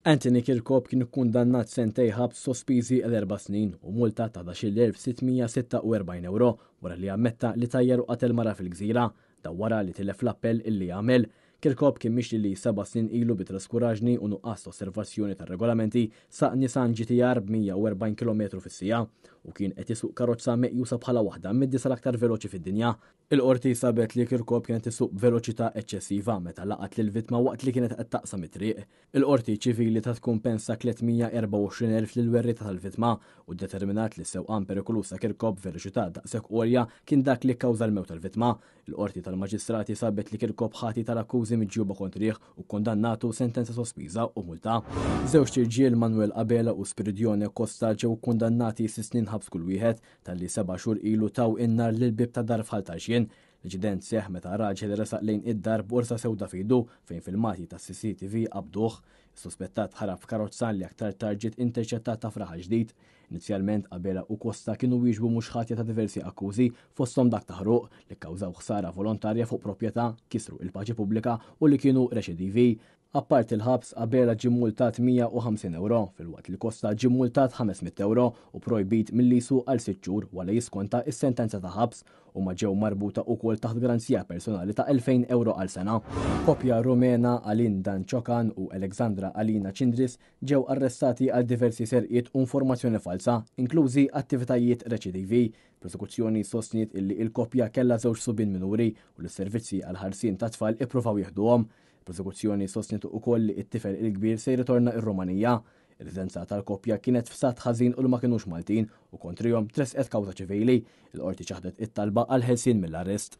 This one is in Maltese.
Anthony Kirkhope kien ikkundannat sentej ħabs sospiżi għal 4 snin u multa ta' 11,646 euro wara li ammetta li tajjer u qatel mara fil-Gżira, da wara li tilef l-appell illi għamel. Kirkhope kien mixli li 7 snin ilu bit-traskuraġni u nuqqas osservazzjoni tar-regolamenti saq Nissan GT-R b'140 km fis-sija u kien qed isuq karozza meqjusa bħala waħda mid-disa l-aktar veloċi fid-dinja. Il-qorti sabet li Kirkhope kienet isuq b'veloċità eċċessiva meta laqat lill-vittma waqt li kienet qed taqsam it-triq. Il-qorti ċivili ta' tkumpensa 324,000 lill-werrieta tal-vittma u determinat li sewqan perikolus ta' Kirkhope veloċità daqshekk għolja kien dak li kkawża l-mewt tal-vittma. Il-qorti tal-Maġistrati sabet li Kirkhope ħati tal-akkużi miġġuba kontrih u kondannatu sentenza sospiża u multa. Żewġ tirġiel Manuel Abela u Spiridione Costa ġew kundannati 6 snin ħabs kull wieħed talli 7 xhur ilu taw in-nar lil bib ta' dar f'Ħaltaxjien. L-inċident seħ meta raġel resaq lejn id-dar b'orsa sewda fidu fejn filmati ta' CCTV qabduh. Is-suspettat ħarab f'karozza li aktar tard ġiet interċettata fraħa ġdid. Inizjalment Abela u Costa kienu wieġbu mhux ħatja ta' diversi akkużi fosthom dak ta' ħruq li kkawżaw ħsara volontarja fuq proprjetà, kisru il-paċi pubblika u li kienu reċidivi. Apparti il-ħabs, Abela ġie multat 150 euro, fil-waqt li Costa ġie multat 500 euro u projbit mill-lisu għal 6 xhur wara jiskonta is-sentenza ta' ħabs u ma ġew marbuta wkoll taħt garanzija personali ta' 2000 euro għal sena. Koppja rumena Alin Dan Ċokan u Alexandra Alina Cindris ġew arrestati għal diversi serqiet u informazzjoni falsa, inklużi attivitajiet reċidivi. Prosekuzzjoni sostniet illi il-koppja kellha żewġ subien minuri u l-servizzi għal ħarsien ta' tfal ippruvaw jieħduhom. Prosekuzzjoni sostniet ukoll li t-tifel il-kbir se jirritorna ir-Rumanija. Ir-residenza tal-koppja kienet f'stat ħażin u ma kinux Maltin u kontrihom tresqet kawża ċivili. Il-qorti ċaħdet it-talba għal ħelsien mill-arrest.